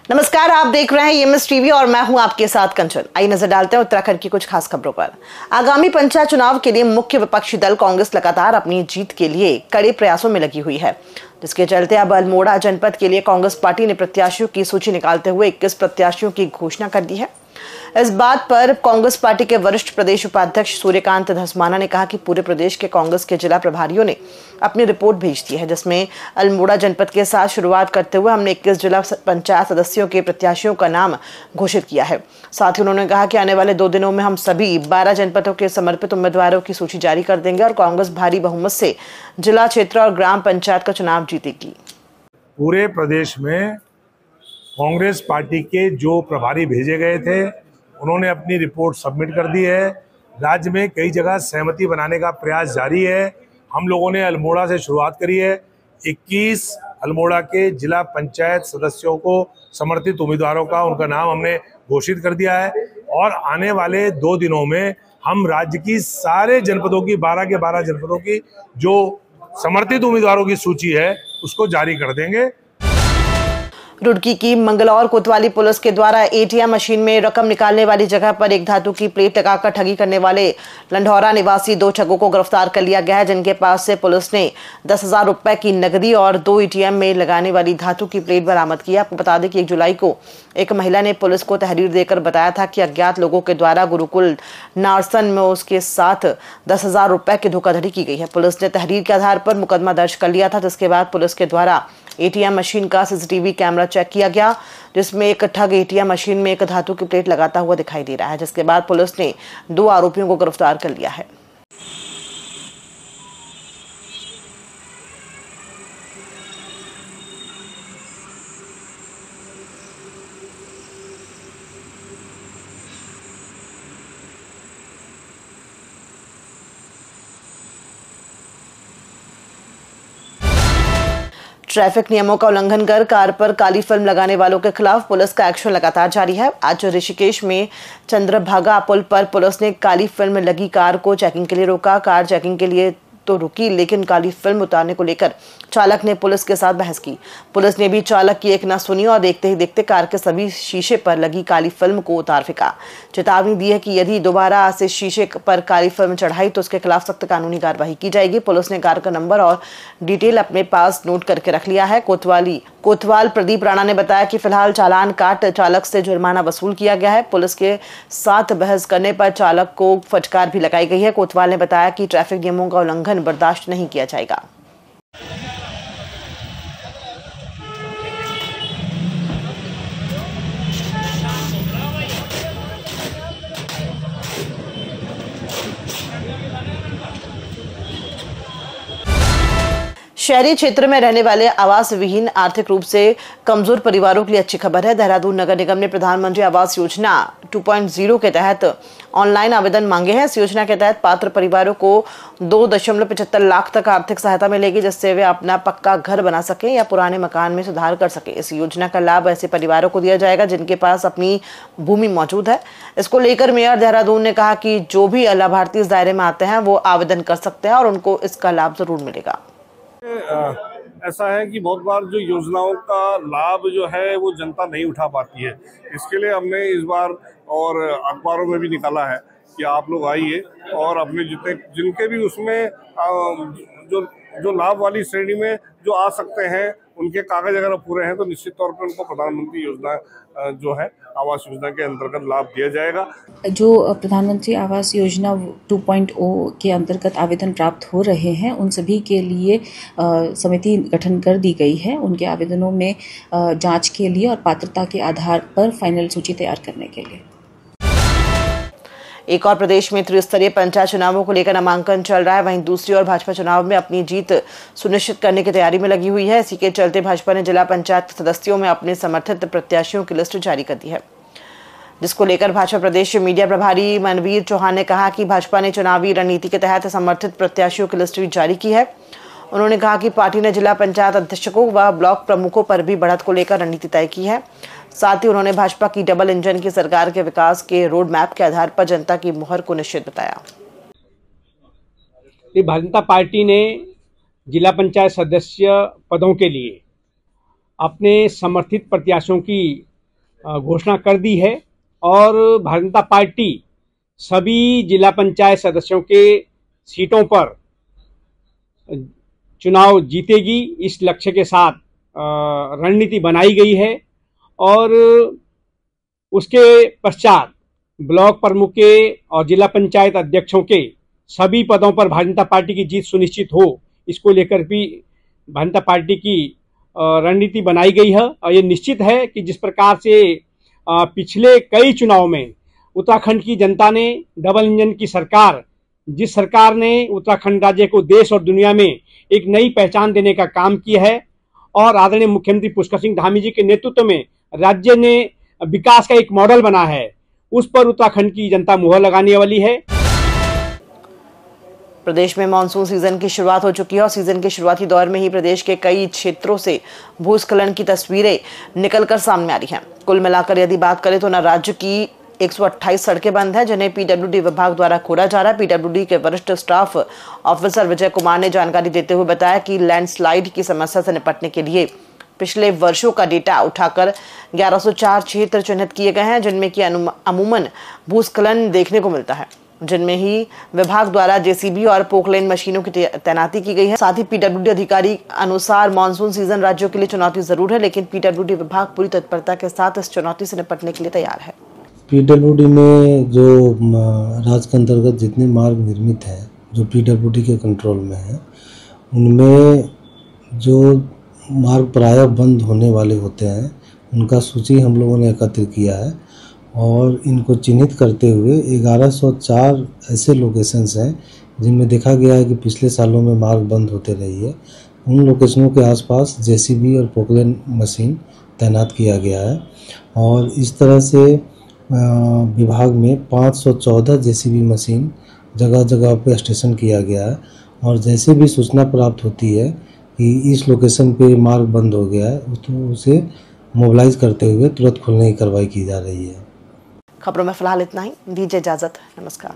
नमस्कार, आप देख रहे हैं एमएस टीवी और मैं हूं आपके साथ कंचन। आइए नजर डालते हैं उत्तराखंड की कुछ खास खबरों पर। आगामी पंचायत चुनाव के लिए मुख्य विपक्षी दल कांग्रेस लगातार अपनी जीत के लिए कड़े प्रयासों में लगी हुई है, जिसके चलते अब अल्मोड़ा जनपद के लिए कांग्रेस पार्टी ने प्रत्याशियों की सूची निकालते हुए 21 प्रत्याशियों की घोषणा कर दी है। इस बात पर कांग्रेस पार्टी के वरिष्ठ प्रदेश उपाध्यक्ष सूर्यकांत धस्माना ने कहा कि पूरे प्रदेश के कांग्रेस के जिला प्रभारियों ने अपनी रिपोर्ट भेज दी है, जिसमें अल्मोड़ा जनपद के साथ शुरुआत करते हुए हमने 21 जिला पंचायत सदस्यों के प्रत्याशियों का नाम घोषित किया है। साथ ही उन्होंने कहा कि आने वाले 2 दिनों में हम सभी 12 जनपदों के समर्पित उम्मीदवारों की सूची जारी कर देंगे और कांग्रेस भारी बहुमत से जिला, क्षेत्र और ग्राम पंचायत का चुनाव जीतेगी। पूरे प्रदेश में कांग्रेस पार्टी के जो प्रभारी भेजे गए थे उन्होंने अपनी रिपोर्ट सबमिट कर दी है। राज्य में कई जगह सहमति बनाने का प्रयास जारी है। हम लोगों ने अल्मोड़ा से शुरुआत करी है। 21 अल्मोड़ा के जिला पंचायत सदस्यों को समर्थित उम्मीदवारों का उनका नाम हमने घोषित कर दिया है और आने वाले 2 दिनों में हम राज्य की सारे जनपदों की 12 के 12 जनपदों की जो समर्थित उम्मीदवारों की सूची है उसको जारी कर देंगे। रुड़की की मंगलौर कोतवाली पुलिस के द्वारा एटीएम मशीन में रकम निकालने वाली जगह पर एक धातु की प्लेट लगाकर ठगी करने वाले लंढौरा निवासी 2 ठगों को गिरफ्तार कर लिया गया है, जिनके पास से पुलिस ने 10,000 रुपए की नकदी और 2 एटीएम में लगाने वाली धातु की प्लेट बरामद की। आपको बता दें कि 1 जुलाई को एक महिला ने पुलिस को तहरीर देकर बताया था कि अज्ञात लोगों के द्वारा गुरुकुल नारसन में उसके साथ 10,000 रुपए की धोखाधड़ी की गई है। पुलिस ने तहरीर के आधार पर मुकदमा दर्ज कर लिया था, जिसके बाद पुलिस के द्वारा एटीएम मशीन का सीसीटीवी कैमरा चेक किया गया, जिसमें एक ठग एटीएम मशीन में एक धातु की प्लेट लगाता हुआ दिखाई दे रहा है, जिसके बाद पुलिस ने 2 आरोपियों को गिरफ्तार कर लिया है। ट्रैफिक नियमों का उल्लंघन कर कार पर काली फिल्म लगाने वालों के खिलाफ पुलिस का एक्शन लगातार जारी है। आज ऋषिकेश में चंद्रभागा पुल पर पुलिस ने काली फिल्म लगी कार को चेकिंग के लिए रोका। कार चेकिंग के लिए तो रुकी, लेकिन काली फिल्म उतारने को लेकर चालक ने पुलिस के साथ बहस की। पुलिस ने भी चालक की एक न सुनी और देखते ही देखते कार के सभी शीशे पर लगी काली फिल्म को उतार फेंका। चेतावनी दी है कि यदि दोबारा से शीशे पर काली फिल्म चढ़ाई तो उसके खिलाफ सख्त कानूनी कार्रवाई की जाएगी। पुलिस ने कार का नंबर और डिटेल अपने पास नोट करके रख लिया है। कोतवाल प्रदीप राणा ने बताया कि फिलहाल चालान काट चालक से जुर्माना वसूल किया गया है। पुलिस के साथ बहस करने पर चालक को फटकार भी लगाई गई है। कोतवाल ने बताया कि ट्रैफिक नियमों का उल्लंघन बर्दाश्त नहीं किया जाएगा। शहरी क्षेत्र में रहने वाले आवास विहीन आर्थिक रूप से कमजोर परिवारों के लिए अच्छी खबर है। देहरादून नगर निगम ने प्रधानमंत्री आवास योजना 2.0 के तहत ऑनलाइन आवेदन मांगे हैं। इस योजना के तहत पात्र परिवारों को 2.75 लाख तक आर्थिक सहायता मिलेगी, जिससे वे अपना पक्का घर बना सकें या पुराने मकान में सुधार कर सकें। इस योजना का लाभ ऐसे परिवारों को दिया जाएगा जिनके पास अपनी भूमि मौजूद है। इसको लेकर मेयर देहरादून ने कहा कि जो भी लाभार्थी इस दायरे में आते हैं वो आवेदन कर सकते हैं और उनको इसका लाभ जरूर मिलेगा। ऐसा है कि बहुत बार जो योजनाओं का लाभ जो है वो जनता नहीं उठा पाती है। इसके लिए हमने इस बार और अखबारों में भी निकाला है कि आप लोग आइए और अपने जिनके भी उसमें जो लाभ वाली श्रेणी में जो आ सकते हैं उनके कागज अगर पूरे हैं तो निश्चित तौर पर उनको प्रधानमंत्री योजना जो है आवास योजना के अंतर्गत लाभ दिया जाएगा। जो प्रधानमंत्री आवास योजना 2.0 के अंतर्गत आवेदन प्राप्त हो रहे हैं उन सभी के लिए समिति गठन कर दी गई है। उनके आवेदनों में जांच के लिए और पात्रता के आधार पर फाइनल सूची तैयार करने के लिए। एक और प्रदेश में त्रिस्तरीय पंचायत चुनावों को लेकर नामांकन चल रहा है। वहीं दूसरी ओर भाजपा चुनाव में अपनी जीत सुनिश्चित करने की तैयारी में लगी हुई है। इसी के चलते भाजपा ने जिला पंचायत सदस्यों में अपने समर्थित प्रत्याशियों की लिस्ट जारी कर दी है, जिसको लेकर भाजपा प्रदेश मीडिया प्रभारी मनवीर चौहान ने कहा कि भाजपा ने चुनावी रणनीति के तहत समर्थित प्रत्याशियों की लिस्ट जारी की है। उन्होंने कहा कि पार्टी ने जिला पंचायत अध्यक्षों व ब्लॉक प्रमुखों पर भी बढ़त को लेकर रणनीति तय की है। साथ ही उन्होंने भाजपा की डबल इंजन की सरकार के विकास के रोड मैप के आधार पर जनता की मुहर को निश्चित बताया। भारतीय जनता पार्टी ने जिला पंचायत सदस्य पदों के लिए अपने समर्थित प्रत्याशियों की घोषणा कर दी है और भारतीय जनता पार्टी सभी जिला पंचायत सदस्यों के सीटों पर चुनाव जीतेगी। इस लक्ष्य के साथ रणनीति बनाई गई है और उसके पश्चात ब्लॉक प्रमुख के और जिला पंचायत अध्यक्षों के सभी पदों पर भारतीय जनता पार्टी की जीत सुनिश्चित हो, इसको लेकर भी भारतीय जनता पार्टी की रणनीति बनाई गई है। और ये निश्चित है कि जिस प्रकार से पिछले कई चुनाव में उत्तराखंड की जनता ने डबल इंजन की सरकार, जिस सरकार ने उत्तराखंड राज्य को देश और दुनिया में एक नई पहचान देने का काम किया है और आदरणीय मुख्यमंत्री पुष्कर सिंह धामी जी के नेतृत्व में राज्य ने विकास का एक मॉडल बना है, उस पर उत्तराखंड की जनता मुहर लगाने वाली है। प्रदेश में मानसून सीजन की शुरुआत हो चुकी है और सीजन के शुरुआती दौर में ही प्रदेश के कई क्षेत्रों से भूस्खलन की तस्वीरें निकलकर सामने आ रही हैं। कुल मिलाकर यदि बात करें तो न राज्य की 128 सड़कें बंद हैं जिन्हें पीडब्ल्यूडी विभाग द्वारा खोला जा रहा है। पीडब्ल्यूडी के वरिष्ठ स्टाफ ऑफिसर विजय कुमार ने जानकारी देते हुए बताया कि लैंडस्लाइड की समस्या से निपटने के लिए पिछले वर्षों का डेटा उठाकर 1104 क्षेत्र चिन्हित किए गए हैं जिनमें कि अमूमन भूस्खलन देखने को मिलता है, जिनमें ही विभाग द्वारा जेसीबी और पोकलेन मशीनों की तैनाती की गई है। साथ ही पीडब्ल्यूडी अधिकारी अनुसार मानसून सीजन राज्यों के लिए चुनौती जरूर है, लेकिन पीडब्ल्यूडी विभाग पूरी तत्परता के साथ इस चुनौती से निपटने के लिए तैयार है। पीडब्ल्यूडी में जो राज्य के अंतर्गत जितने मार्ग निर्मित हैं जो पीडब्ल्यूडी के कंट्रोल में हैं, उनमें जो मार्ग प्रायः बंद होने वाले होते हैं उनका सूची हम लोगों ने एकत्रित किया है और इनको चिन्हित करते हुए 1104 ऐसे लोकेशंस हैं जिनमें देखा गया है कि पिछले सालों में मार्ग बंद होते रही है। उन लोकेशनों के आसपास जेसीबी और पोकलेन मशीन तैनात किया गया है और इस तरह से विभाग में 514 जेसीबी मशीन जगह जगह पे स्टेशन किया गया है और जैसे भी सूचना प्राप्त होती है कि इस लोकेशन पे मार्ग बंद हो गया है तो उसे मोबिलाइज करते हुए तुरंत खोलने की कार्रवाई की जा रही है। खबरों में फिलहाल इतना ही, दीजिए इजाजत, नमस्कार।